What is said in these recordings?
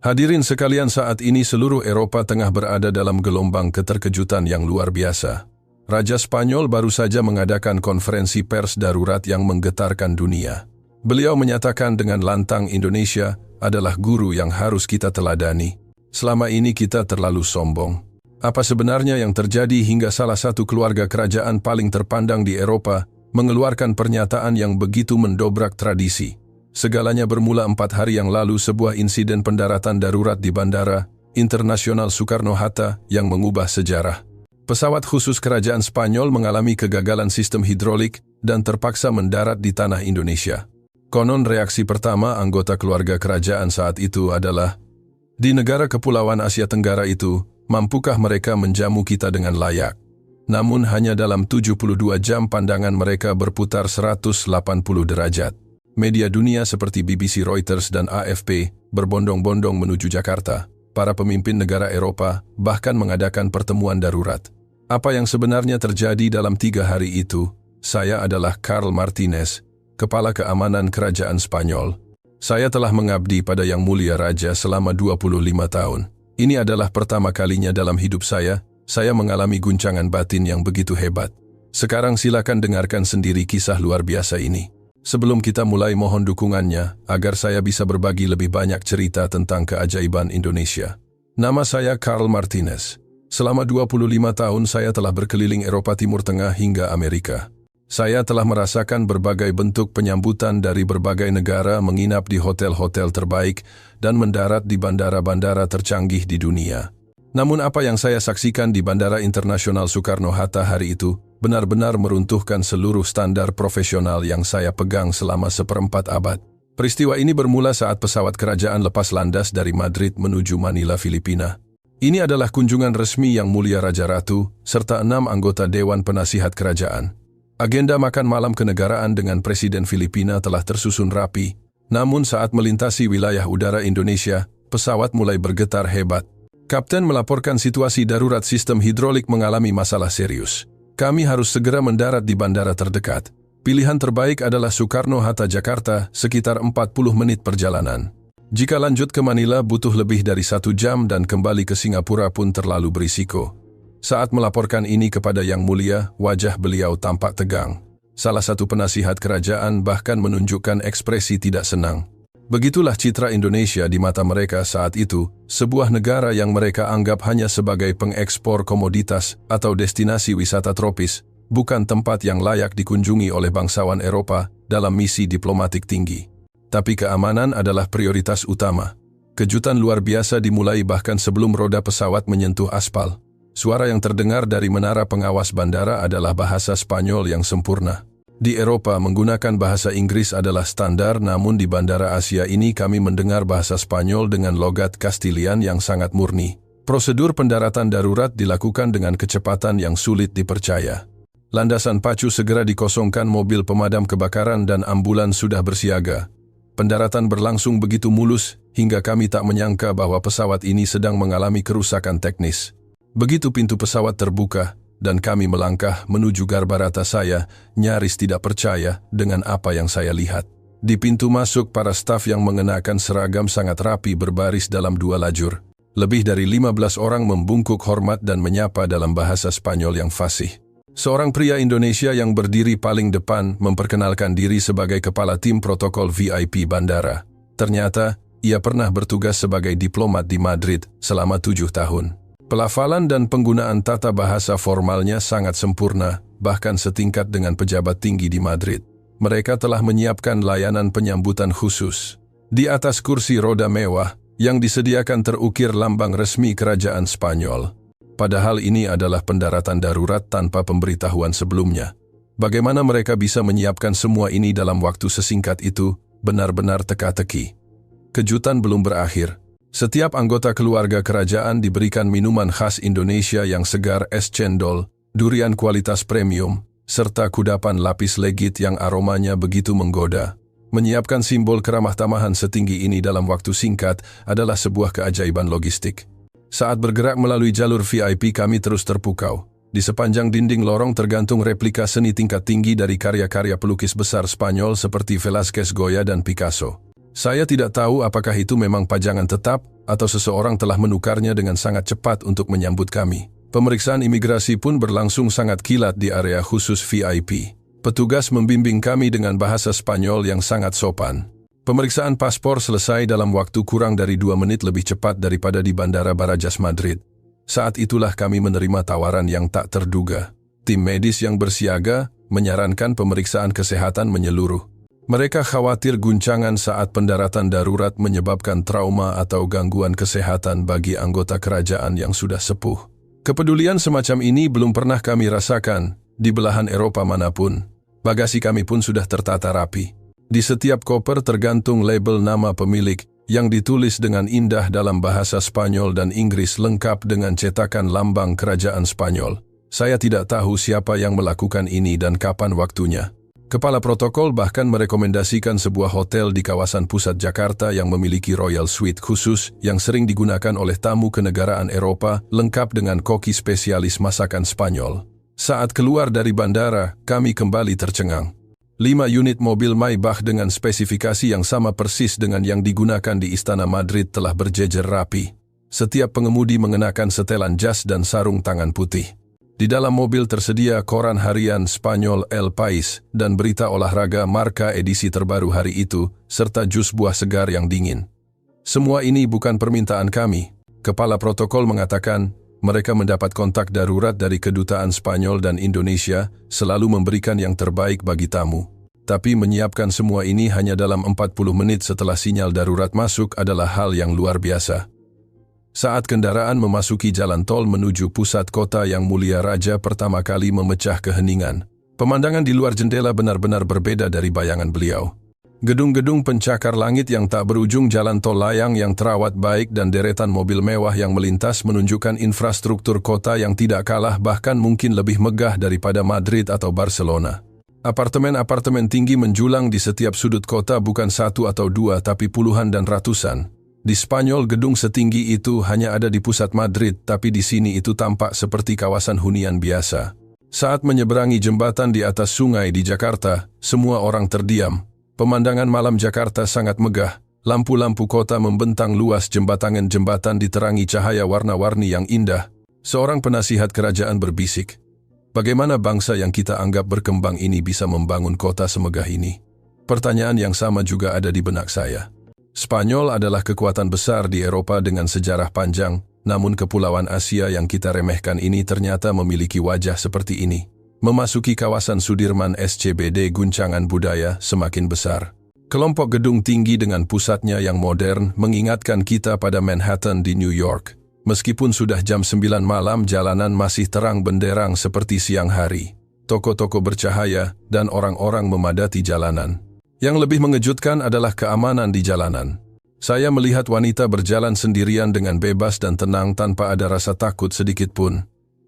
Hadirin sekalian, saat ini seluruh Eropa tengah berada dalam gelombang keterkejutan yang luar biasa. Raja Spanyol baru saja mengadakan konferensi pers darurat yang menggetarkan dunia. Beliau menyatakan dengan lantang Indonesia adalah guru yang harus kita teladani. Selama ini kita terlalu sombong. Apa sebenarnya yang terjadi hingga salah satu keluarga kerajaan paling terpandang di Eropa mengeluarkan pernyataan yang begitu mendobrak tradisi? Segalanya bermula 4 hari yang lalu, sebuah insiden pendaratan darurat di Bandara Internasional Soekarno-Hatta yang mengubah sejarah. Pesawat khusus kerajaan Spanyol mengalami kegagalan sistem hidrolik dan terpaksa mendarat di tanah Indonesia. Konon reaksi pertama anggota keluarga kerajaan saat itu adalah, di negara kepulauan Asia Tenggara itu, mampukah mereka menjamu kita dengan layak? Namun hanya dalam 72 jam pandangan mereka berputar 180 derajat. Media dunia seperti BBC, Reuters, dan AFP berbondong-bondong menuju Jakarta. Para pemimpin negara Eropa bahkan mengadakan pertemuan darurat. Apa yang sebenarnya terjadi dalam 3 hari itu? Saya adalah Karl Martinez, Kepala Keamanan Kerajaan Spanyol. Saya telah mengabdi pada Yang Mulia Raja selama 25 tahun. Ini adalah pertama kalinya dalam hidup saya mengalami guncangan batin yang begitu hebat. Sekarang silakan dengarkan sendiri kisah luar biasa ini. Sebelum kita mulai, mohon dukungannya agar saya bisa berbagi lebih banyak cerita tentang keajaiban Indonesia. Nama saya Karl Martinez. Selama 25 tahun saya telah berkeliling Eropa Timur Tengah hingga Amerika. Saya telah merasakan berbagai bentuk penyambutan dari berbagai negara, menginap di hotel-hotel terbaik, dan mendarat di bandara-bandara tercanggih di dunia. Namun apa yang saya saksikan di Bandara Internasional Soekarno-Hatta hari itu benar-benar meruntuhkan seluruh standar profesional yang saya pegang selama seperempat abad. Peristiwa ini bermula saat pesawat kerajaan lepas landas dari Madrid menuju Manila, Filipina. Ini adalah kunjungan resmi Yang Mulia Raja Ratu serta 6 anggota Dewan Penasihat Kerajaan. Agenda makan malam kenegaraan dengan Presiden Filipina telah tersusun rapi. Namun saat melintasi wilayah udara Indonesia, pesawat mulai bergetar hebat. Kapten melaporkan situasi darurat, sistem hidrolik mengalami masalah serius. Kami harus segera mendarat di bandara terdekat. Pilihan terbaik adalah Soekarno-Hatta, Jakarta, sekitar 40 menit perjalanan. Jika lanjut ke Manila butuh lebih dari 1 jam dan kembali ke Singapura pun terlalu berisiko. Saat melaporkan ini kepada Yang Mulia, wajah beliau tampak tegang. Salah satu penasihat kerajaan bahkan menunjukkan ekspresi tidak senang. Begitulah citra Indonesia di mata mereka saat itu, sebuah negara yang mereka anggap hanya sebagai pengekspor komoditas atau destinasi wisata tropis, bukan tempat yang layak dikunjungi oleh bangsawan Eropa dalam misi diplomatik tinggi. Tapi keamanan adalah prioritas utama. Kejutan luar biasa dimulai bahkan sebelum roda pesawat menyentuh aspal. Suara yang terdengar dari menara pengawas bandara adalah bahasa Spanyol yang sempurna. Di Eropa menggunakan bahasa Inggris adalah standar, namun di Bandara Asia ini kami mendengar bahasa Spanyol dengan logat Kastilian yang sangat murni. Prosedur pendaratan darurat dilakukan dengan kecepatan yang sulit dipercaya. Landasan pacu segera dikosongkan, mobil pemadam kebakaran dan ambulan sudah bersiaga. Pendaratan berlangsung begitu mulus hingga kami tak menyangka bahwa pesawat ini sedang mengalami kerusakan teknis. Begitu pintu pesawat terbuka dan kami melangkah menuju garbarata, saya nyaris tidak percaya dengan apa yang saya lihat. Di pintu masuk, para staf yang mengenakan seragam sangat rapi berbaris dalam 2 lajur. Lebih dari 15 orang membungkuk hormat dan menyapa dalam bahasa Spanyol yang fasih. Seorang pria Indonesia yang berdiri paling depan memperkenalkan diri sebagai kepala tim protokol VIP bandara. Ternyata, ia pernah bertugas sebagai diplomat di Madrid selama 7 tahun. Pelafalan dan penggunaan tata bahasa formalnya sangat sempurna, bahkan setingkat dengan pejabat tinggi di Madrid. Mereka telah menyiapkan layanan penyambutan khusus. Di atas kursi roda mewah, yang disediakan terukir lambang resmi Kerajaan Spanyol. Padahal ini adalah pendaratan darurat tanpa pemberitahuan sebelumnya. Bagaimana mereka bisa menyiapkan semua ini dalam waktu sesingkat itu, benar-benar teka-teki. Kejutan belum berakhir. Setiap anggota keluarga kerajaan diberikan minuman khas Indonesia yang segar, es cendol, durian kualitas premium, serta kudapan lapis legit yang aromanya begitu menggoda. Menyiapkan simbol keramah tamahan setinggi ini dalam waktu singkat adalah sebuah keajaiban logistik. Saat bergerak melalui jalur VIP, kami terus terpukau. Di sepanjang dinding lorong tergantung replika seni tingkat tinggi dari karya-karya pelukis besar Spanyol seperti Velázquez, Goya, dan Picasso. Saya tidak tahu apakah itu memang pajangan tetap atau seseorang telah menukarnya dengan sangat cepat untuk menyambut kami. Pemeriksaan imigrasi pun berlangsung sangat kilat di area khusus VIP. Petugas membimbing kami dengan bahasa Spanyol yang sangat sopan. Pemeriksaan paspor selesai dalam waktu kurang dari 2 menit lebih cepat daripada di Bandara Barajas Madrid. Saat itulah kami menerima tawaran yang tak terduga. Tim medis yang bersiaga menyarankan pemeriksaan kesehatan menyeluruh. Mereka khawatir guncangan saat pendaratan darurat menyebabkan trauma atau gangguan kesehatan bagi anggota kerajaan yang sudah sepuh. Kepedulian semacam ini belum pernah kami rasakan di belahan Eropa manapun. Bagasi kami pun sudah tertata rapi. Di setiap koper tergantung label nama pemilik yang ditulis dengan indah dalam bahasa Spanyol dan Inggris lengkap dengan cetakan lambang kerajaan Spanyol. Saya tidak tahu siapa yang melakukan ini dan kapan waktunya. Kepala protokol bahkan merekomendasikan sebuah hotel di kawasan pusat Jakarta yang memiliki Royal Suite khusus yang sering digunakan oleh tamu kenegaraan Eropa lengkap dengan koki spesialis masakan Spanyol. Saat keluar dari bandara, kami kembali tercengang. 5 unit mobil Maybach dengan spesifikasi yang sama persis dengan yang digunakan di Istana Madrid telah berjejer rapi. Setiap pengemudi mengenakan setelan jas dan sarung tangan putih. Di dalam mobil tersedia koran harian Spanyol El País dan berita olahraga Marca edisi terbaru hari itu, serta jus buah segar yang dingin. Semua ini bukan permintaan kami. Kepala protokol mengatakan mereka mendapat kontak darurat dari kedutaan Spanyol dan Indonesia, selalu memberikan yang terbaik bagi tamu. Tapi menyiapkan semua ini hanya dalam 40 menit setelah sinyal darurat masuk adalah hal yang luar biasa. Saat kendaraan memasuki jalan tol menuju pusat kota yang mulia raja pertama kali memecah keheningan, pemandangan di luar jendela benar-benar berbeda dari bayangan beliau. Gedung-gedung pencakar langit yang tak berujung, jalan tol layang yang terawat baik, dan deretan mobil mewah yang melintas menunjukkan infrastruktur kota yang tidak kalah bahkan mungkin lebih megah daripada Madrid atau Barcelona. Apartemen-apartemen tinggi menjulang di setiap sudut kota, bukan 1 atau 2 tapi puluhan dan ratusan. Di Spanyol, gedung setinggi itu hanya ada di pusat Madrid, tapi di sini itu tampak seperti kawasan hunian biasa. Saat menyeberangi jembatan di atas sungai di Jakarta, semua orang terdiam. Pemandangan malam Jakarta sangat megah. Lampu-lampu kota membentang luas, jembatan diterangi cahaya warna-warni yang indah. Seorang penasihat kerajaan berbisik, "Bagaimana bangsa yang kita anggap berkembang ini bisa membangun kota semegah ini?" Pertanyaan yang sama juga ada di benak saya. Spanyol adalah kekuatan besar di Eropa dengan sejarah panjang, namun kepulauan Asia yang kita remehkan ini ternyata memiliki wajah seperti ini. Memasuki kawasan Sudirman SCBD, guncangan budaya semakin besar. Kelompok gedung tinggi dengan pusatnya yang modern mengingatkan kita pada Manhattan di New York. Meskipun sudah jam 9 malam, jalanan masih terang benderang seperti siang hari. Toko-toko bercahaya dan orang-orang memadati jalanan. Yang lebih mengejutkan adalah keamanan di jalanan. Saya melihat wanita berjalan sendirian dengan bebas dan tenang tanpa ada rasa takut sedikit pun.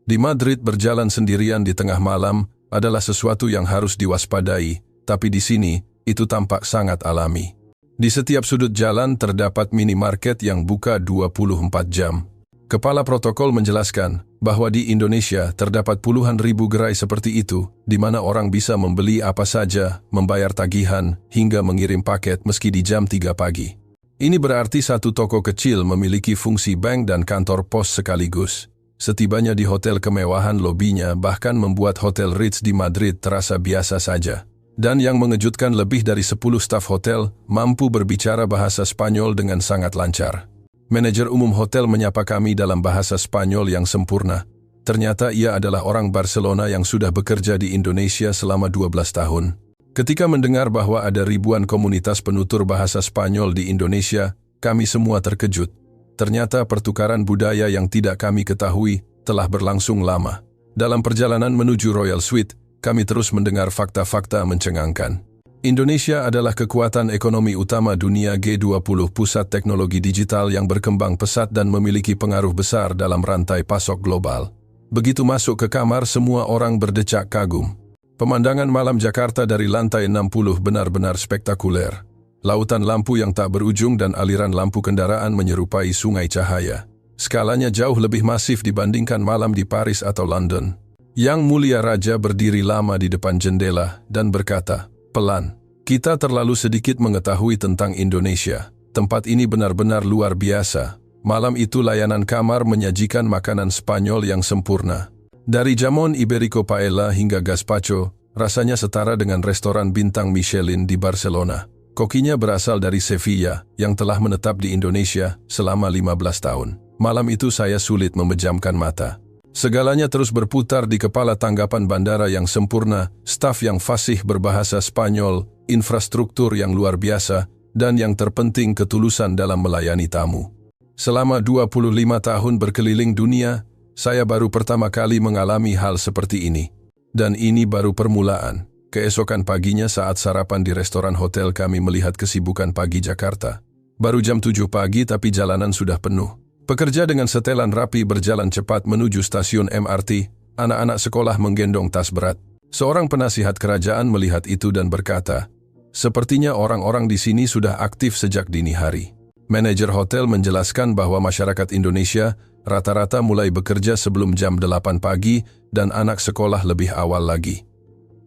Di Madrid, berjalan sendirian di tengah malam adalah sesuatu yang harus diwaspadai, tapi di sini itu tampak sangat alami. Di setiap sudut jalan terdapat minimarket yang buka 24 jam. Kepala protokol menjelaskan bahwa di Indonesia terdapat puluhan ribu gerai seperti itu, di mana orang bisa membeli apa saja, membayar tagihan, hingga mengirim paket meski di jam 3 pagi. Ini berarti satu toko kecil memiliki fungsi bank dan kantor pos sekaligus. Setibanya di hotel kemewahan, lobinya bahkan membuat Hotel Ritz di Madrid terasa biasa saja. Dan yang mengejutkan, lebih dari 10 staf hotel mampu berbicara bahasa Spanyol dengan sangat lancar. Manajer umum hotel menyapa kami dalam bahasa Spanyol yang sempurna. Ternyata ia adalah orang Barcelona yang sudah bekerja di Indonesia selama 12 tahun. Ketika mendengar bahwa ada ribuan komunitas penutur bahasa Spanyol di Indonesia, kami semua terkejut. Ternyata pertukaran budaya yang tidak kami ketahui telah berlangsung lama. Dalam perjalanan menuju Royal Suite, kami terus mendengar fakta-fakta mencengangkan. Indonesia adalah kekuatan ekonomi utama dunia G20, pusat teknologi digital yang berkembang pesat dan memiliki pengaruh besar dalam rantai pasok global. Begitu masuk ke kamar, semua orang berdecak kagum. Pemandangan malam Jakarta dari lantai 60 benar-benar spektakuler. Lautan lampu yang tak berujung dan aliran lampu kendaraan menyerupai sungai cahaya. Skalanya jauh lebih masif dibandingkan malam di Paris atau London. Yang Mulia Raja berdiri lama di depan jendela dan berkata, "Pelan, kita terlalu sedikit mengetahui tentang Indonesia. Tempat ini benar-benar luar biasa. Malam itu layanan kamar menyajikan makanan Spanyol yang sempurna. Dari jamon Iberico paella hingga gazpacho, rasanya setara dengan restoran bintang Michelin di Barcelona. Kokinya berasal dari Sevilla, yang telah menetap di Indonesia selama 15 tahun. Malam itu saya sulit memejamkan mata. Segalanya terus berputar di kepala: tanggapan bandara yang sempurna, staf yang fasih berbahasa Spanyol, infrastruktur yang luar biasa, dan yang terpenting ketulusan dalam melayani tamu. Selama 25 tahun berkeliling dunia, saya baru pertama kali mengalami hal seperti ini. Dan ini baru permulaan. Keesokan paginya saat sarapan di restoran hotel kami melihat kesibukan pagi Jakarta. Baru jam 7 pagi tapi jalanan sudah penuh. Pekerja dengan setelan rapi berjalan cepat menuju stasiun MRT, anak-anak sekolah menggendong tas berat. Seorang penasihat kerajaan melihat itu dan berkata, "Sepertinya orang-orang di sini sudah aktif sejak dini hari." Manajer hotel menjelaskan bahwa masyarakat Indonesia rata-rata mulai bekerja sebelum jam 8 pagi dan anak sekolah lebih awal lagi.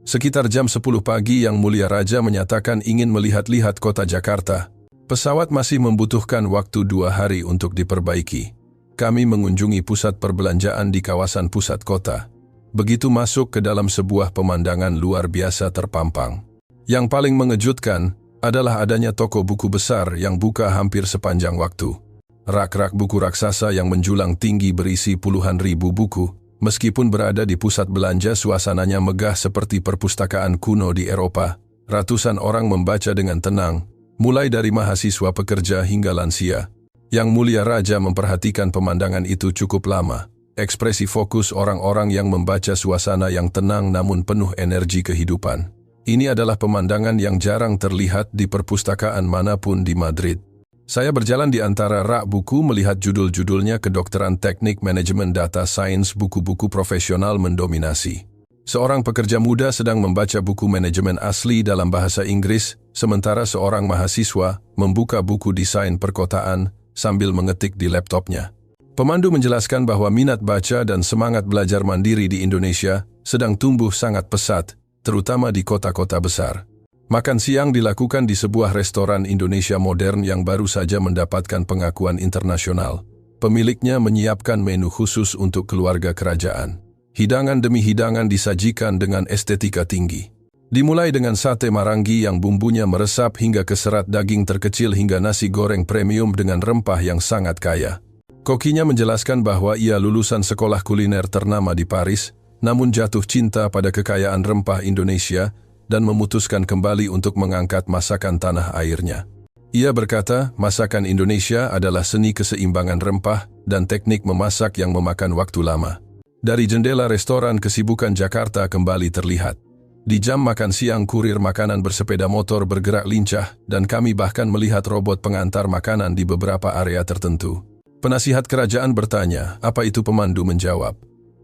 Sekitar jam 10 pagi Yang Mulia Raja menyatakan ingin melihat-lihat kota Jakarta. Pesawat masih membutuhkan waktu 2 hari untuk diperbaiki. Kami mengunjungi pusat perbelanjaan di kawasan pusat kota. Begitu masuk ke dalam, sebuah pemandangan luar biasa terpampang. Yang paling mengejutkan adalah adanya toko buku besar yang buka hampir sepanjang waktu. Rak-rak buku raksasa yang menjulang tinggi berisi puluhan ribu buku. Meskipun berada di pusat belanja, suasananya megah seperti perpustakaan kuno di Eropa. Ratusan orang membaca dengan tenang, mulai dari mahasiswa, pekerja hingga lansia. Yang Mulia Raja memperhatikan pemandangan itu cukup lama. Ekspresi fokus orang-orang yang membaca, suasana yang tenang namun penuh energi kehidupan. Ini adalah pemandangan yang jarang terlihat di perpustakaan manapun di Madrid. Saya berjalan di antara rak buku melihat judul-judulnya: kedokteran, teknik, manajemen, data sains, buku-buku profesional mendominasi. Seorang pekerja muda sedang membaca buku manajemen asli dalam bahasa Inggris, sementara seorang mahasiswa membuka buku desain perkotaan sambil mengetik di laptopnya. Pemandu menjelaskan bahwa minat baca dan semangat belajar mandiri di Indonesia sedang tumbuh sangat pesat, terutama di kota-kota besar. Makan siang dilakukan di sebuah restoran Indonesia modern yang baru saja mendapatkan pengakuan internasional. Pemiliknya menyiapkan menu khusus untuk keluarga kerajaan. Hidangan demi hidangan disajikan dengan estetika tinggi. Dimulai dengan sate Marangi yang bumbunya meresap hingga ke serat daging terkecil hingga nasi goreng premium dengan rempah yang sangat kaya. Kokinya menjelaskan bahwa ia lulusan sekolah kuliner ternama di Paris, namun jatuh cinta pada kekayaan rempah Indonesia dan memutuskan kembali untuk mengangkat masakan tanah airnya. Ia berkata, masakan Indonesia adalah seni keseimbangan rempah dan teknik memasak yang memakan waktu lama. Dari jendela restoran, kesibukan Jakarta kembali terlihat. Di jam makan siang, kurir makanan bersepeda motor bergerak lincah dan kami bahkan melihat robot pengantar makanan di beberapa area tertentu. Penasihat kerajaan bertanya, apa itu? Pemandu menjawab,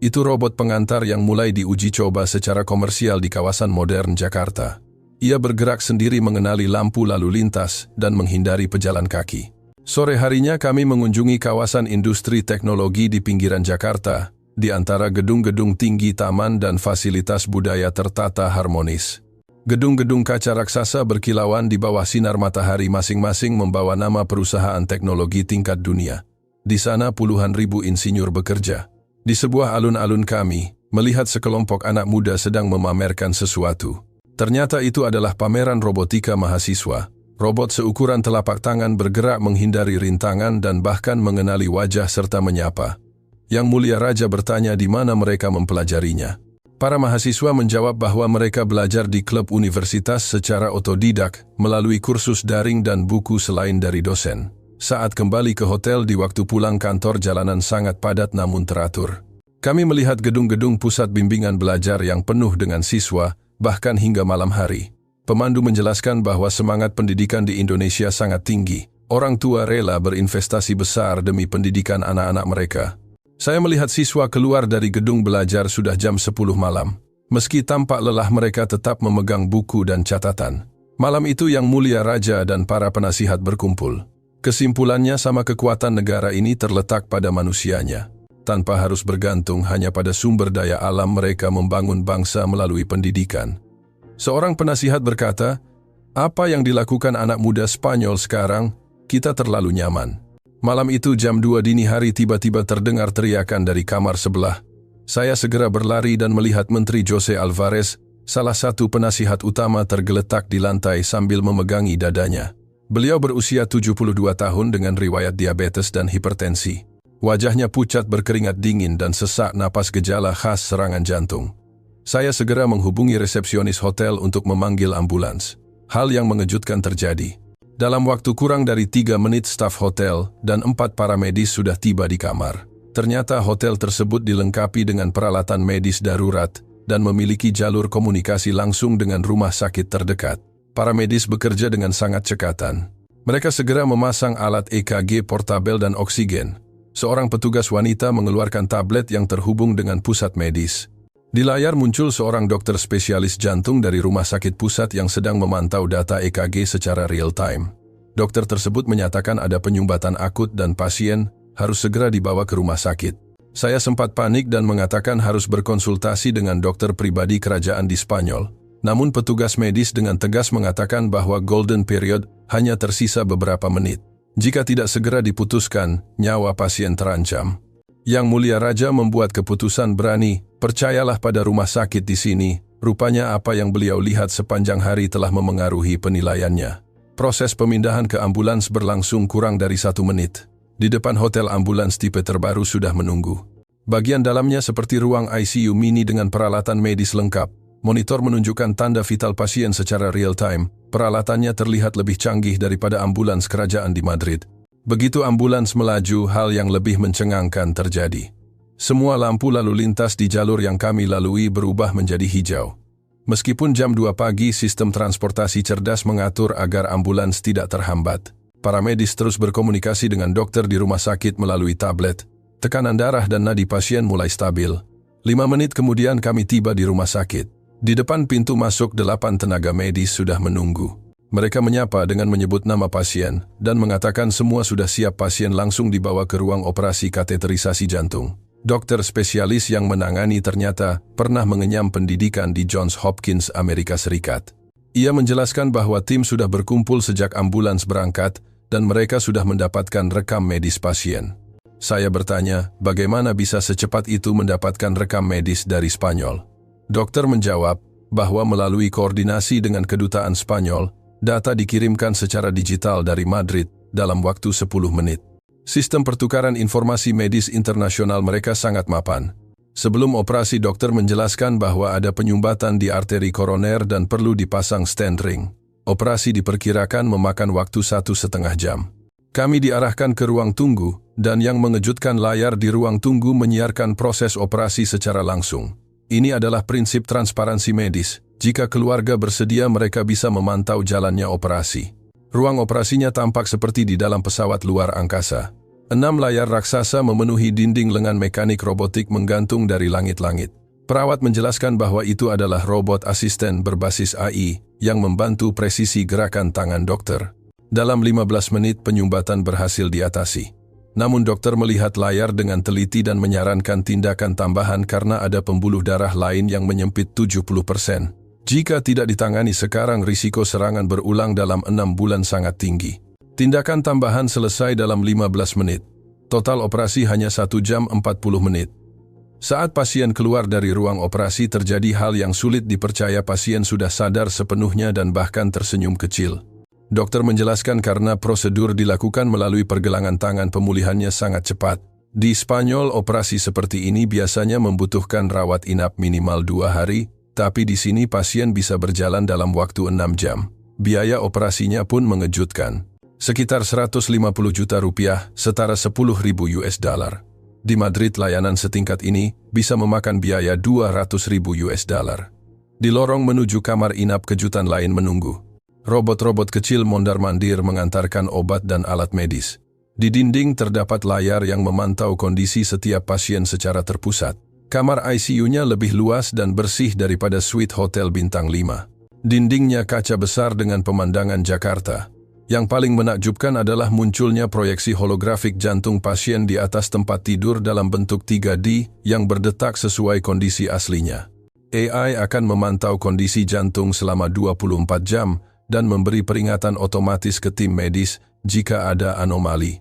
itu robot pengantar yang mulai diuji coba secara komersial di kawasan modern Jakarta. Ia bergerak sendiri, mengenali lampu lalu lintas, dan menghindari pejalan kaki. Sore harinya kami mengunjungi kawasan industri teknologi di pinggiran Jakarta, di antara gedung-gedung tinggi, taman, dan fasilitas budaya tertata harmonis. Gedung-gedung kaca raksasa berkilauan di bawah sinar matahari, masing-masing membawa nama perusahaan teknologi tingkat dunia. Di sana puluhan ribu insinyur bekerja. Di sebuah alun-alun kami melihat sekelompok anak muda sedang memamerkan sesuatu. Ternyata itu adalah pameran robotika mahasiswa. Robot seukuran telapak tangan bergerak menghindari rintangan dan bahkan mengenali wajah serta menyapa. Yang Mulia Raja bertanya di mana mereka mempelajarinya. Para mahasiswa menjawab bahwa mereka belajar di klub universitas secara otodidak melalui kursus daring dan buku selain dari dosen. Saat kembali ke hotel di waktu pulang kantor, jalanan sangat padat namun teratur. Kami melihat gedung-gedung pusat bimbingan belajar yang penuh dengan siswa, bahkan hingga malam hari. Pemandu menjelaskan bahwa semangat pendidikan di Indonesia sangat tinggi. Orang tua rela berinvestasi besar demi pendidikan anak-anak mereka. Saya melihat siswa keluar dari gedung belajar sudah jam 10 malam. Meski tampak lelah, mereka tetap memegang buku dan catatan. Malam itu Yang Mulia Raja dan para penasihat berkumpul. Kesimpulannya sama, kekuatan negara ini terletak pada manusianya. Tanpa harus bergantung hanya pada sumber daya alam, mereka membangun bangsa melalui pendidikan. Seorang penasihat berkata, apa yang dilakukan anak muda Spanyol sekarang, kita terlalu nyaman. Malam itu jam 2 dini hari tiba-tiba terdengar teriakan dari kamar sebelah. Saya segera berlari dan melihat Menteri Jose Alvarez, salah satu penasihat utama, tergeletak di lantai sambil memegangi dadanya. Beliau berusia 72 tahun dengan riwayat diabetes dan hipertensi. Wajahnya pucat berkeringat dingin dan sesak napas, gejala khas serangan jantung. Saya segera menghubungi resepsionis hotel untuk memanggil ambulans. Hal yang mengejutkan terjadi. Dalam waktu kurang dari 3 menit staf hotel dan 4 paramedis sudah tiba di kamar. Ternyata hotel tersebut dilengkapi dengan peralatan medis darurat dan memiliki jalur komunikasi langsung dengan rumah sakit terdekat. Paramedis bekerja dengan sangat cekatan. Mereka segera memasang alat EKG portabel dan oksigen. Seorang petugas wanita mengeluarkan tablet yang terhubung dengan pusat medis. Di layar muncul seorang dokter spesialis jantung dari rumah sakit pusat yang sedang memantau data EKG secara real-time. Dokter tersebut menyatakan ada penyumbatan akut dan pasien harus segera dibawa ke rumah sakit. Saya sempat panik dan mengatakan harus berkonsultasi dengan dokter pribadi kerajaan di Spanyol. Namun petugas medis dengan tegas mengatakan bahwa golden period hanya tersisa beberapa menit. Jika tidak segera diputuskan, nyawa pasien terancam. Yang Mulia Raja membuat keputusan berani, percayalah pada rumah sakit di sini, rupanya apa yang beliau lihat sepanjang hari telah memengaruhi penilaiannya. Proses pemindahan ke ambulans berlangsung kurang dari 1 menit. Di depan hotel ambulans tipe terbaru sudah menunggu. Bagian dalamnya seperti ruang ICU mini dengan peralatan medis lengkap. Monitor menunjukkan tanda vital pasien secara real-time. Peralatannya terlihat lebih canggih daripada ambulans kerajaan di Madrid. Begitu ambulans melaju, hal yang lebih mencengangkan terjadi. Semua lampu lalu lintas di jalur yang kami lalui berubah menjadi hijau. Meskipun jam 2 pagi, sistem transportasi cerdas mengatur agar ambulans tidak terhambat. Para medis terus berkomunikasi dengan dokter di rumah sakit melalui tablet. Tekanan darah dan nadi pasien mulai stabil. 5 menit kemudian kami tiba di rumah sakit. Di depan pintu masuk 8 tenaga medis sudah menunggu. Mereka menyapa dengan menyebut nama pasien dan mengatakan semua sudah siap. Pasien langsung dibawa ke ruang operasi kateterisasi jantung. Dokter spesialis yang menangani ternyata pernah mengenyam pendidikan di Johns Hopkins, Amerika Serikat. Ia menjelaskan bahwa tim sudah berkumpul sejak ambulans berangkat dan mereka sudah mendapatkan rekam medis pasien. Saya bertanya, bagaimana bisa secepat itu mendapatkan rekam medis dari Spanyol? Dokter menjawab bahwa melalui koordinasi dengan kedutaan Spanyol, data dikirimkan secara digital dari Madrid dalam waktu 10 menit. Sistem pertukaran informasi medis internasional mereka sangat mapan. Sebelum operasi, dokter menjelaskan bahwa ada penyumbatan di arteri koroner dan perlu dipasang stent ring. Operasi diperkirakan memakan waktu 1,5 jam. Kami diarahkan ke ruang tunggu, dan yang mengejutkan, layar di ruang tunggu menyiarkan proses operasi secara langsung. Ini adalah prinsip transparansi medis. Jika keluarga bersedia, mereka bisa memantau jalannya operasi. Ruang operasinya tampak seperti di dalam pesawat luar angkasa. 6 layar raksasa memenuhi dinding lengan mekanik robotik menggantung dari langit-langit. Perawat menjelaskan bahwa itu adalah robot asisten berbasis AI yang membantu presisi gerakan tangan dokter. Dalam 15 menit penyumbatan berhasil diatasi. Namun dokter melihat layar dengan teliti dan menyarankan tindakan tambahan karena ada pembuluh darah lain yang menyempit 70%. Jika tidak ditangani sekarang, risiko serangan berulang dalam 6 bulan sangat tinggi. Tindakan tambahan selesai dalam 15 menit. Total operasi hanya 1 jam 40 menit. Saat pasien keluar dari ruang operasi, terjadi hal yang sulit dipercaya. Pasien sudah sadar sepenuhnya dan bahkan tersenyum kecil. Dokter menjelaskan karena prosedur dilakukan melalui pergelangan tangan, pemulihannya sangat cepat. Di Spanyol, operasi seperti ini biasanya membutuhkan rawat inap minimal 2 hari, tapi di sini pasien bisa berjalan dalam waktu 6 jam. Biaya operasinya pun mengejutkan. Sekitar 150 juta rupiah, setara 10.000 US dollar. Di Madrid, layanan setingkat ini bisa memakan biaya 200.000 US dollar. Di lorong menuju kamar inap, kejutan lain menunggu. Robot-robot kecil mondar-mandir mengantarkan obat dan alat medis. Di dinding terdapat layar yang memantau kondisi setiap pasien secara terpusat. Kamar ICU-nya lebih luas dan bersih daripada suite hotel bintang 5. Dindingnya kaca besar dengan pemandangan Jakarta. Yang paling menakjubkan adalah munculnya proyeksi holografik jantung pasien di atas tempat tidur dalam bentuk 3D yang berdetak sesuai kondisi aslinya. AI akan memantau kondisi jantung selama 24 jam dan memberi peringatan otomatis ke tim medis jika ada anomali.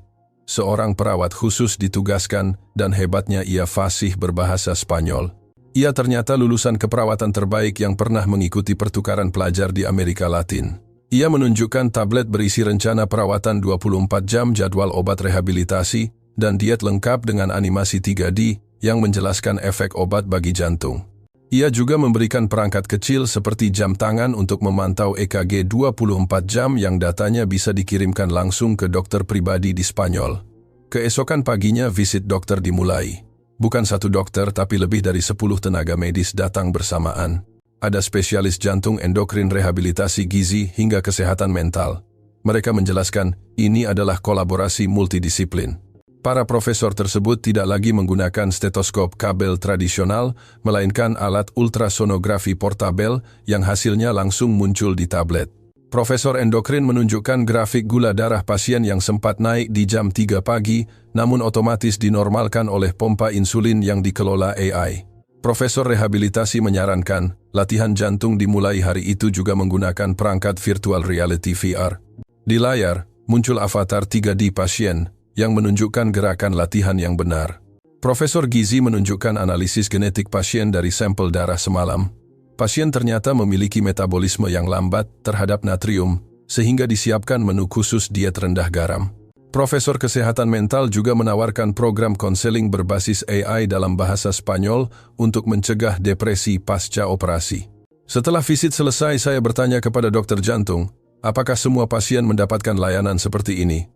seorang perawat khusus ditugaskan dan hebatnya ia fasih berbahasa Spanyol. Ia ternyata lulusan keperawatan terbaik yang pernah mengikuti pertukaran pelajar di Amerika Latin. Ia menunjukkan tablet berisi rencana perawatan 24 jam, jadwal obat rehabilitasi, dan diet lengkap dengan animasi 3D yang menjelaskan efek obat bagi jantung. Ia juga memberikan perangkat kecil seperti jam tangan untuk memantau EKG 24 jam yang datanya bisa dikirimkan langsung ke dokter pribadi di Spanyol. Keesokan paginya visit dokter dimulai. Bukan satu dokter tapi lebih dari 10 tenaga medis datang bersamaan. Ada spesialis jantung, endokrin, rehabilitasi gizi, hingga kesehatan mental. Mereka menjelaskan ini adalah kolaborasi multidisiplin. Para profesor tersebut tidak lagi menggunakan stetoskop kabel tradisional, melainkan alat ultrasonografi portabel yang hasilnya langsung muncul di tablet. Profesor endokrin menunjukkan grafik gula darah pasien yang sempat naik di jam 3 pagi, namun otomatis dinormalkan oleh pompa insulin yang dikelola AI. Profesor rehabilitasi menyarankan, latihan jantung dimulai hari itu juga menggunakan perangkat virtual reality VR. Di layar, muncul avatar 3D pasien yang menunjukkan gerakan latihan yang benar. Profesor gizi menunjukkan analisis genetik pasien dari sampel darah semalam. Pasien ternyata memiliki metabolisme yang lambat terhadap natrium, sehingga disiapkan menu khusus diet rendah garam. Profesor kesehatan mental juga menawarkan program konseling berbasis AI dalam bahasa Spanyol untuk mencegah depresi pasca operasi. Setelah visit selesai, saya bertanya kepada dokter jantung, apakah semua pasien mendapatkan layanan seperti ini?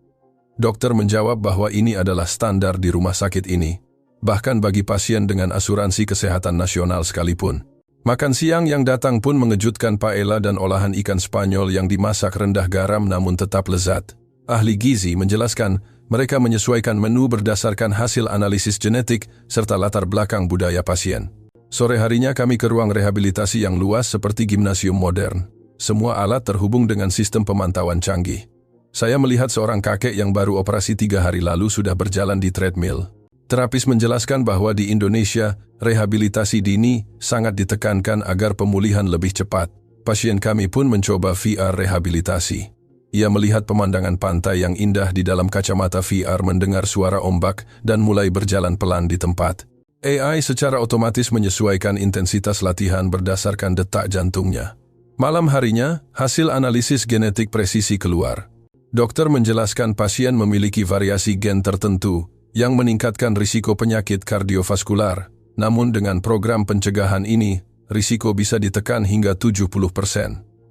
Dokter menjawab bahwa ini adalah standar di rumah sakit ini, bahkan bagi pasien dengan asuransi kesehatan nasional sekalipun. Makan siang yang datang pun mengejutkan, paella dan olahan ikan Spanyol yang dimasak rendah garam namun tetap lezat. Ahli gizi menjelaskan, mereka menyesuaikan menu berdasarkan hasil analisis genetik serta latar belakang budaya pasien. Sore harinya kami ke ruang rehabilitasi yang luas seperti gimnasium modern. Semua alat terhubung dengan sistem pemantauan canggih. Saya melihat seorang kakek yang baru operasi 3 hari lalu sudah berjalan di treadmill. Terapis menjelaskan bahwa di Indonesia, rehabilitasi dini sangat ditekankan agar pemulihan lebih cepat. Pasien kami pun mencoba VR rehabilitasi. Ia melihat pemandangan pantai yang indah di dalam kacamata VR, mendengar suara ombak, dan mulai berjalan pelan di tempat. AI secara otomatis menyesuaikan intensitas latihan berdasarkan detak jantungnya. Malam harinya, hasil analisis genetik presisi keluar. Dokter menjelaskan pasien memiliki variasi gen tertentu yang meningkatkan risiko penyakit kardiovaskular. Namun dengan program pencegahan ini, risiko bisa ditekan hingga 70%.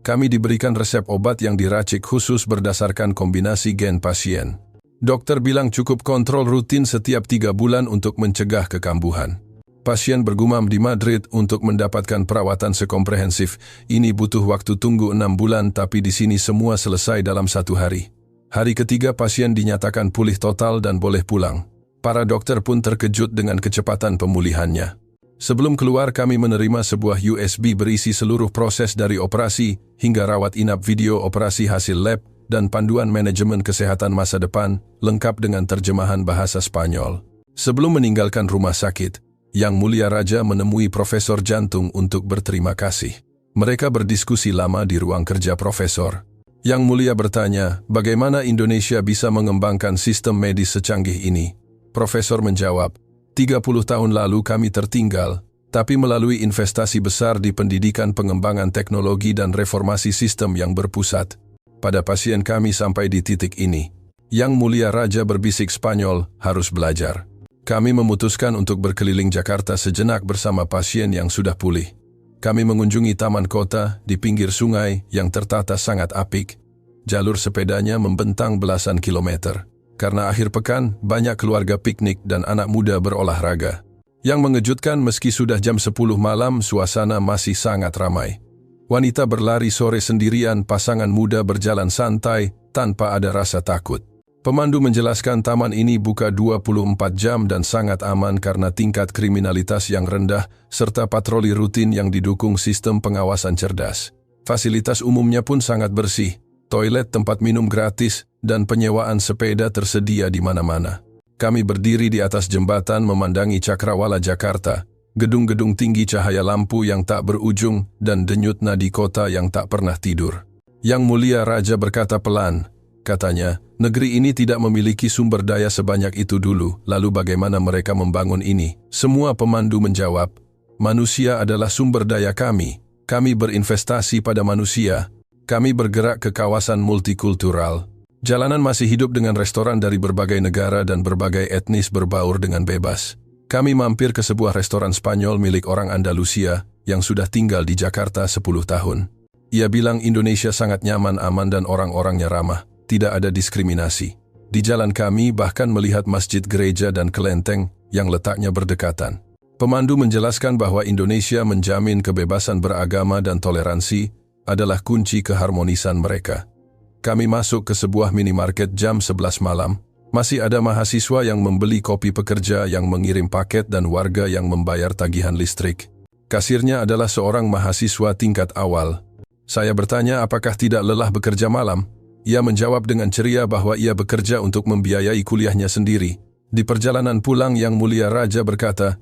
Kami diberikan resep obat yang diracik khusus berdasarkan kombinasi gen pasien. Dokter bilang cukup kontrol rutin setiap 3 bulan untuk mencegah kekambuhan. Pasien bergumam di Madrid untuk mendapatkan perawatan sekomprehensif. Ini butuh waktu tunggu 6 bulan, tapi di sini semua selesai dalam 1 hari. Hari ketiga pasien dinyatakan pulih total dan boleh pulang. Para dokter pun terkejut dengan kecepatan pemulihannya. Sebelum keluar, kami menerima sebuah USB berisi seluruh proses dari operasi hingga rawat inap, video operasi hasil lab, dan panduan manajemen kesehatan masa depan, lengkap dengan terjemahan bahasa Spanyol. Sebelum meninggalkan rumah sakit, Yang Mulia Raja menemui Profesor Jantung untuk berterima kasih. Mereka berdiskusi lama di ruang kerja Profesor. Yang Mulia bertanya, bagaimana Indonesia bisa mengembangkan sistem medis secanggih ini? Profesor menjawab, 30 tahun lalu kami tertinggal, tapi melalui investasi besar di pendidikan, pengembangan teknologi dan reformasi sistem yang berpusat pada pasien kami sampai di titik ini. Yang Mulia Raja berbisik Spanyol, harus belajar. Kami memutuskan untuk berkeliling Jakarta sejenak bersama pasien yang sudah pulih. Kami mengunjungi taman kota di pinggir sungai yang tertata sangat apik. Jalur sepedanya membentang belasan kilometer. Karena akhir pekan, banyak keluarga piknik dan anak muda berolahraga. Yang mengejutkan, meski sudah jam 10 malam, suasana masih sangat ramai. Wanita berlari sore sendirian, pasangan muda berjalan santai tanpa ada rasa takut. Pemandu menjelaskan taman ini buka 24 jam dan sangat aman karena tingkat kriminalitas yang rendah serta patroli rutin yang didukung sistem pengawasan cerdas. Fasilitas umumnya pun sangat bersih. Toilet, tempat minum gratis, dan penyewaan sepeda tersedia di mana-mana. Kami berdiri di atas jembatan memandangi Cakrawala Jakarta, gedung-gedung tinggi, cahaya lampu yang tak berujung, dan denyut nadi kota yang tak pernah tidur. Yang Mulia Raja berkata pelan, Katanya, negeri ini tidak memiliki sumber daya sebanyak itu dulu, lalu bagaimana mereka membangun ini? Semua pemandu menjawab, manusia adalah sumber daya kami. Kami berinvestasi pada manusia. Kami bergerak ke kawasan multikultural. Jalanan masih hidup dengan restoran dari berbagai negara dan berbagai etnis berbaur dengan bebas. Kami mampir ke sebuah restoran Spanyol milik orang Andalusia yang sudah tinggal di Jakarta 10 tahun. Ia bilang Indonesia sangat nyaman, aman dan orang-orangnya ramah. Tidak ada diskriminasi. Di jalan kami bahkan melihat masjid, gereja dan kelenteng yang letaknya berdekatan. Pemandu menjelaskan bahwa Indonesia menjamin kebebasan beragama dan toleransi adalah kunci keharmonisan mereka. Kami masuk ke sebuah minimarket jam 11 malam. Masih ada mahasiswa yang membeli kopi, pekerja yang mengirim paket dan warga yang membayar tagihan listrik. Kasirnya adalah seorang mahasiswa tingkat awal. Saya bertanya apakah tidak lelah bekerja malam. Ia menjawab dengan ceria bahwa ia bekerja untuk membiayai kuliahnya sendiri. Di perjalanan pulang, Yang Mulia Raja berkata,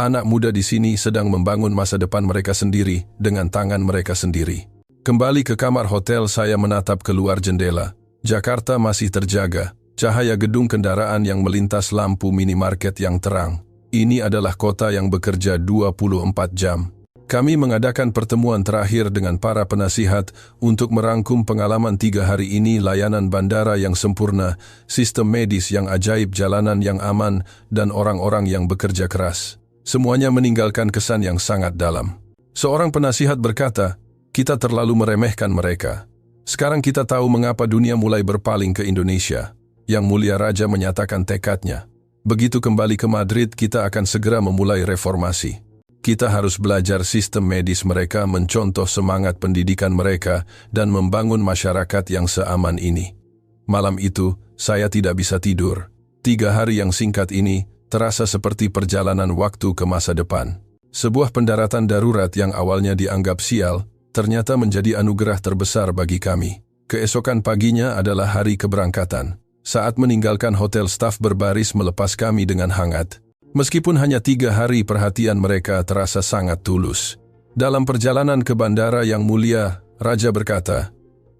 anak muda di sini sedang membangun masa depan mereka sendiri dengan tangan mereka sendiri. Kembali ke kamar hotel, saya menatap keluar jendela. Jakarta masih terjaga. Cahaya gedung, kendaraan yang melintas, lampu minimarket yang terang. Ini adalah kota yang bekerja 24 jam. Kami mengadakan pertemuan terakhir dengan para penasihat untuk merangkum pengalaman 3 hari ini, layanan bandara yang sempurna, sistem medis yang ajaib, jalanan yang aman, dan orang-orang yang bekerja keras. Semuanya meninggalkan kesan yang sangat dalam. Seorang penasihat berkata, kita terlalu meremehkan mereka. Sekarang kita tahu mengapa dunia mulai berpaling ke Indonesia. Yang Mulia Raja menyatakan tekadnya. Begitu kembali ke Madrid, kita akan segera memulai reformasi. Kita harus belajar sistem medis mereka, mencontoh semangat pendidikan mereka, dan membangun masyarakat yang seaman ini. Malam itu, saya tidak bisa tidur. 3 hari yang singkat ini terasa seperti perjalanan waktu ke masa depan. Sebuah pendaratan darurat yang awalnya dianggap sial, ternyata menjadi anugerah terbesar bagi kami. Keesokan paginya adalah hari keberangkatan. Saat meninggalkan hotel, staf berbaris melepas kami dengan hangat. Meskipun hanya 3 hari, perhatian mereka terasa sangat tulus. Dalam perjalanan ke bandara, Yang Mulia Raja berkata,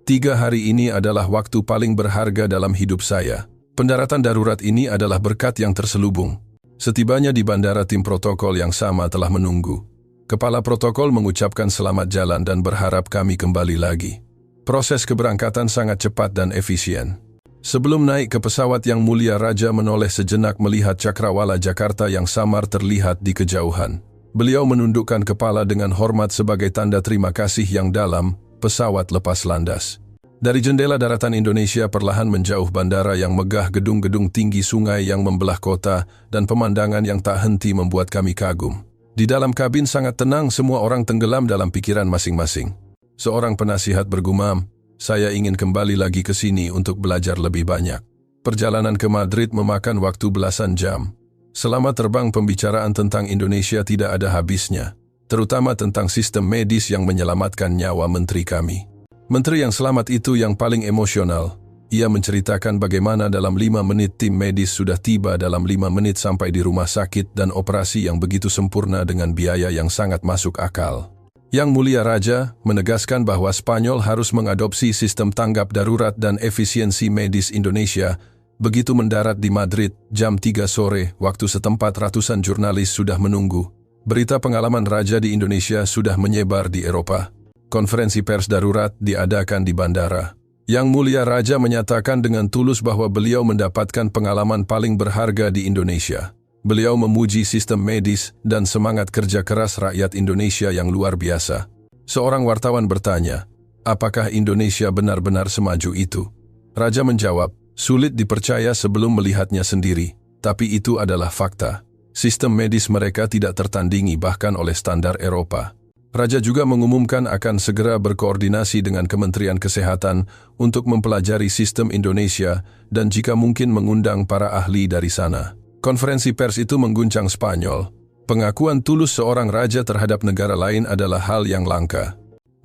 3 hari ini adalah waktu paling berharga dalam hidup saya. Pendaratan darurat ini adalah berkat yang terselubung. Setibanya di bandara, tim protokol yang sama telah menunggu. Kepala protokol mengucapkan selamat jalan dan berharap kami kembali lagi. Proses keberangkatan sangat cepat dan efisien. Sebelum naik ke pesawat, Yang Mulia Raja menoleh sejenak melihat cakrawala Jakarta yang samar terlihat di kejauhan. Beliau menundukkan kepala dengan hormat sebagai tanda terima kasih yang dalam. Pesawat lepas landas. Dari jendela daratan Indonesia perlahan menjauh bandara yang megah, gedung-gedung tinggi, sungai yang membelah kota, dan pemandangan yang tak henti membuat kami kagum. Di dalam kabin sangat tenang, semua orang tenggelam dalam pikiran masing-masing. Seorang penasihat bergumam, saya ingin kembali lagi ke sini untuk belajar lebih banyak. Perjalanan ke Madrid memakan waktu belasan jam. Selama terbang, pembicaraan tentang Indonesia tidak ada habisnya, terutama tentang sistem medis yang menyelamatkan nyawa menteri kami. Menteri yang selamat itu yang paling emosional. Ia menceritakan bagaimana dalam 5 menit tim medis sudah tiba, dalam 5 menit sampai di rumah sakit, dan operasi yang begitu sempurna dengan biaya yang sangat masuk akal. Yang Mulia Raja menegaskan bahwa Spanyol harus mengadopsi sistem tanggap darurat dan efisiensi medis Indonesia. Begitu mendarat di Madrid, jam 3 sore, waktu setempat, ratusan jurnalis sudah menunggu. Berita pengalaman Raja di Indonesia sudah menyebar di Eropa. Konferensi pers darurat diadakan di bandara. Yang Mulia Raja menyatakan dengan tulus bahwa beliau mendapatkan pengalaman paling berharga di Indonesia. Beliau memuji sistem medis dan semangat kerja keras rakyat Indonesia yang luar biasa. Seorang wartawan bertanya, apakah Indonesia benar-benar semaju itu? Raja menjawab, sulit dipercaya sebelum melihatnya sendiri, tapi itu adalah fakta. Sistem medis mereka tidak tertandingi bahkan oleh standar Eropa. Raja juga mengumumkan akan segera berkoordinasi dengan Kementerian Kesehatan untuk mempelajari sistem Indonesia dan jika mungkin mengundang para ahli dari sana. Konferensi pers itu mengguncang Spanyol. Pengakuan tulus seorang raja terhadap negara lain adalah hal yang langka.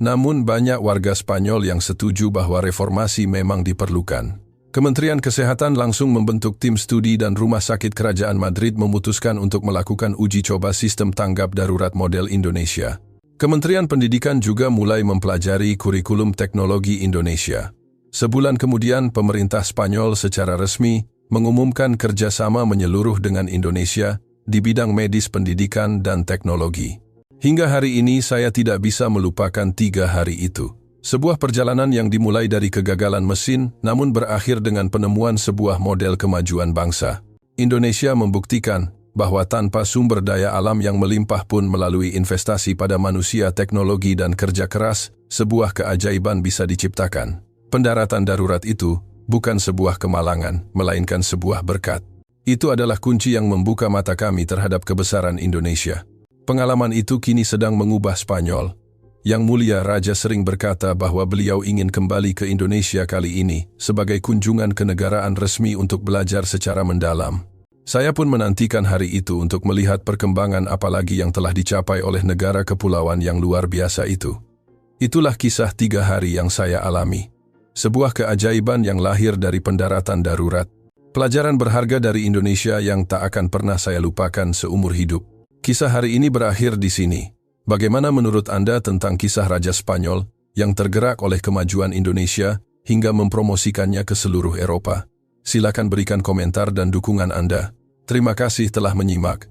Namun banyak warga Spanyol yang setuju bahwa reformasi memang diperlukan. Kementerian Kesehatan langsung membentuk tim studi dan Rumah Sakit Kerajaan Madrid memutuskan untuk melakukan uji coba sistem tanggap darurat model Indonesia. Kementerian Pendidikan juga mulai mempelajari kurikulum teknologi Indonesia. Sebulan kemudian, pemerintah Spanyol secara resmi mengumumkan kerjasama menyeluruh dengan Indonesia di bidang medis, pendidikan, dan teknologi. Hingga hari ini saya tidak bisa melupakan 3 hari itu. Sebuah perjalanan yang dimulai dari kegagalan mesin, namun berakhir dengan penemuan sebuah model kemajuan bangsa. Indonesia membuktikan bahwa tanpa sumber daya alam yang melimpah pun melalui investasi pada manusia, teknologi, dan kerja keras, sebuah keajaiban bisa diciptakan. Pendaratan darurat itu bukan sebuah kemalangan, melainkan sebuah berkat. Itu adalah kunci yang membuka mata kami terhadap kebesaran Indonesia. Pengalaman itu kini sedang mengubah Spanyol. Yang Mulia Raja sering berkata bahwa beliau ingin kembali ke Indonesia kali ini sebagai kunjungan kenegaraan resmi untuk belajar secara mendalam. Saya pun menantikan hari itu untuk melihat perkembangan apalagi yang telah dicapai oleh negara kepulauan yang luar biasa itu. Itulah kisah 3 hari yang saya alami. Sebuah keajaiban yang lahir dari pendaratan darurat. Pelajaran berharga dari Indonesia yang tak akan pernah saya lupakan seumur hidup. Kisah hari ini berakhir di sini. Bagaimana menurut Anda tentang kisah Raja Spanyol yang tergerak oleh kemajuan Indonesia hingga mempromosikannya ke seluruh Eropa? Silakan berikan komentar dan dukungan Anda. Terima kasih telah menyimak.